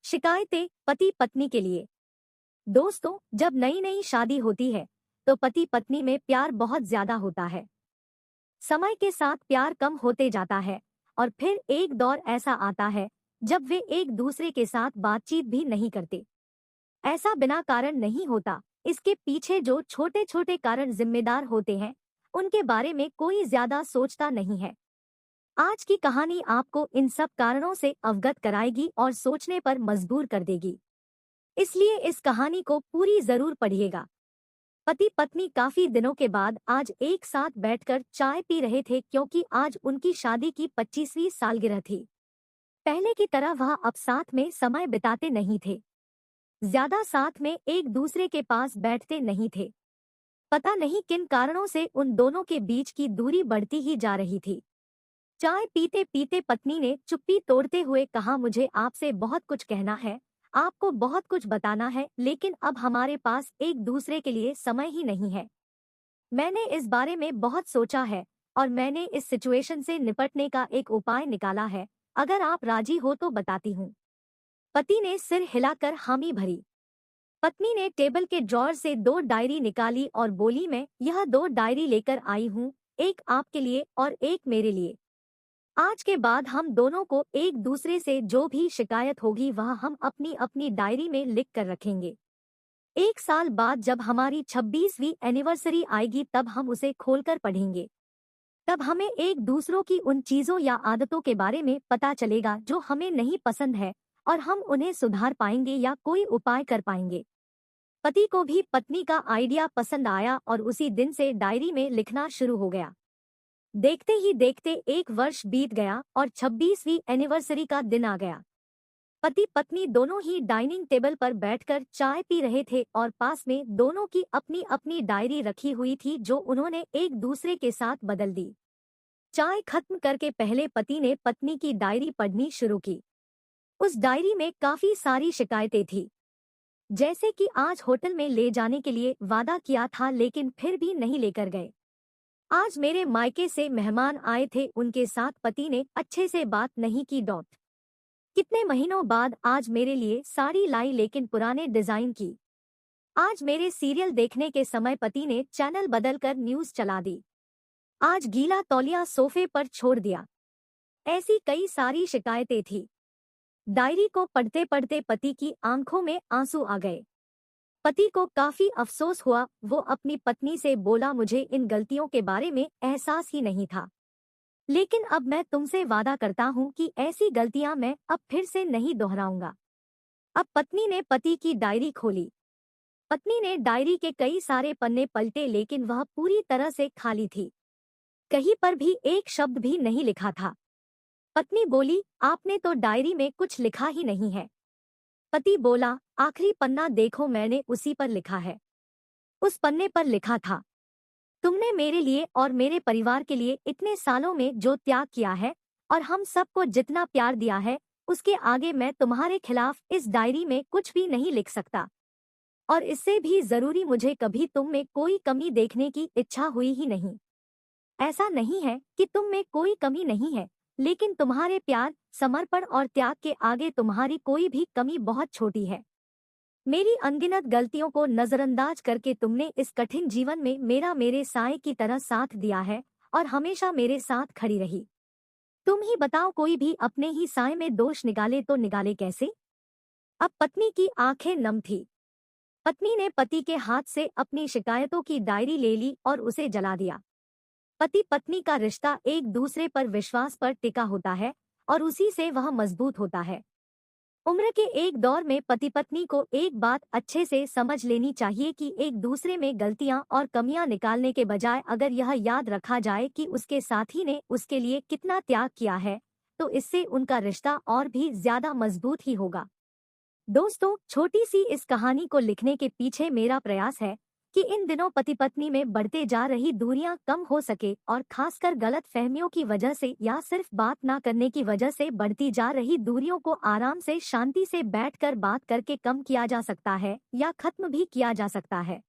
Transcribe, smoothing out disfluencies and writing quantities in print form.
शिकायतें पति पत्नी के लिए। दोस्तों, जब नई नई शादी होती है तो पति पत्नी में प्यार बहुत ज्यादा होता है। समय के साथ प्यार कम होते जाता है और फिर एक दौर ऐसा आता है जब वे एक दूसरे के साथ बातचीत भी नहीं करते। ऐसा बिना कारण नहीं होता, इसके पीछे जो छोटे छोटे कारण जिम्मेदार होते हैं उनके बारे में कोई ज्यादा सोचता नहीं है। आज की कहानी आपको इन सब कारणों से अवगत कराएगी और सोचने पर मजबूर कर देगी। इसलिए इस कहानी को पूरी जरूर पढ़िएगा। पति पत्नी काफी दिनों के बाद आज एक साथ बैठकर चाय पी रहे थे क्योंकि आज उनकी शादी की 25वीं सालगिरह थी। पहले की तरह वह अब साथ में समय बिताते नहीं थे, ज्यादा साथ में एक दूसरे के पास बैठते नहीं थे। पता नहीं किन कारणों से उन दोनों के बीच की दूरी बढ़ती ही जा रही थी। चाय पीते पीते पत्नी ने चुप्पी तोड़ते हुए कहा, मुझे आपसे बहुत कुछ कहना है, आपको बहुत कुछ बताना है, लेकिन अब हमारे पास एक दूसरे के लिए समय ही नहीं है। मैंने इस बारे में बहुत सोचा है और मैंने इस सिचुएशन से निपटने का एक उपाय निकाला है। अगर आप राजी हो तो बताती हूँ। पति ने सिर हिलाकर हामी भरी। पत्नी ने टेबल के ड्रॉअर से 2 डायरी निकाली और बोली, मैं यह 2 डायरी लेकर आई हूँ, एक आपके लिए और एक मेरे लिए। आज के बाद हम दोनों को एक दूसरे से जो भी शिकायत होगी वह हम अपनी अपनी डायरी में लिख कर रखेंगे। 1 साल बाद जब हमारी 26वीं एनिवर्सरी आएगी तब हम उसे खोलकर पढ़ेंगे। तब हमें एक दूसरों की उन चीजों या आदतों के बारे में पता चलेगा जो हमें नहीं पसंद है और हम उन्हें सुधार पाएंगे या कोई उपाय कर पाएंगे। पति को भी पत्नी का आइडिया पसंद आया और उसी दिन से डायरी में लिखना शुरू हो गया। देखते ही देखते 1 वर्ष बीत गया और 26वीं एनिवर्सरी का दिन आ गया। पति पत्नी दोनों ही डाइनिंग टेबल पर बैठकर चाय पी रहे थे और पास में दोनों की अपनी अपनी डायरी रखी हुई थी जो उन्होंने एक दूसरे के साथ बदल दी। चाय खत्म करके पहले पति ने पत्नी की डायरी पढ़नी शुरू की। उस डायरी में काफी सारी शिकायतें थी, जैसे कि आज होटल में ले जाने के लिए वादा किया था लेकिन फिर भी नहीं लेकर गए। आज मेरे मायके से मेहमान आए थे, उनके साथ पति ने अच्छे से बात नहीं की। कितने महीनों बाद आज मेरे लिए साड़ी लाई लेकिन पुराने डिजाइन की। आज मेरे सीरियल देखने के समय पति ने चैनल बदलकर न्यूज चला दी। आज गीला तौलिया सोफे पर छोड़ दिया। ऐसी कई सारी शिकायतें थी। डायरी को पढ़ते पढ़ते पति की आंखों में आंसू आ गए। पति को काफी अफसोस हुआ। वो अपनी पत्नी से बोला, मुझे इन गलतियों के बारे में एहसास ही नहीं था, लेकिन अब मैं तुमसे वादा करता हूँ कि ऐसी गलतियां मैं अब फिर से नहीं दोहराऊंगा। अब पत्नी ने पति की डायरी खोली। पत्नी ने डायरी के कई सारे पन्ने पलटे लेकिन वह पूरी तरह से खाली थी। कहीं पर भी एक शब्द भी नहीं लिखा था। पत्नी बोली, आपने तो डायरी में कुछ लिखा ही नहीं है। पति बोला, आखिरी पन्ना देखो, मैंने उसी पर लिखा है। उस पन्ने पर लिखा था, तुमने मेरे लिए और मेरे परिवार के लिए इतने सालों में जो त्याग किया है और हम सबको जितना प्यार दिया है, उसके आगे मैं तुम्हारे खिलाफ इस डायरी में कुछ भी नहीं लिख सकता। और इससे भी जरूरी, मुझे कभी तुम में कोई कमी देखने की इच्छा हुई ही नहीं। ऐसा नहीं है कि तुम में कोई कमी नहीं है, लेकिन तुम्हारे प्यार, समर्पण और त्याग के आगे तुम्हारी कोई भी कमी बहुत छोटी है। मेरी अनगिनत गलतियों को नजरअंदाज करके तुमने इस कठिन जीवन में मेरे साए की तरह साथ दिया है और हमेशा मेरे साथ खड़ी रही। तुम ही बताओ, कोई भी अपने ही साए में दोष निकाले तो निकाले कैसे? अब पत्नी की आंखें नम थी। पत्नी ने पति के हाथ से अपनी शिकायतों की डायरी ले ली और उसे जला दिया। पति पत्नी का रिश्ता एक दूसरे पर विश्वास पर टिका होता है और उसी से वह मजबूत होता है। उम्र के एक दौर में पति पत्नी को एक बात अच्छे से समझ लेनी चाहिए कि एक दूसरे में गलतियां और कमियां निकालने के बजाय अगर यह याद रखा जाए कि उसके साथी ने उसके लिए कितना त्याग किया है, तो इससे उनका रिश्ता और भी ज्यादा मजबूत ही होगा। दोस्तों, छोटी सी इस कहानी को लिखने के पीछे मेरा प्रयास है कि इन दिनों पति पत्नी में बढ़ते जा रही दूरियां कम हो सके और खासकर गलत फहमियों की वजह से या सिर्फ बात ना करने की वजह से बढ़ती जा रही दूरियों को आराम से शांति से बैठकर बात करके कम किया जा सकता है या खत्म भी किया जा सकता है।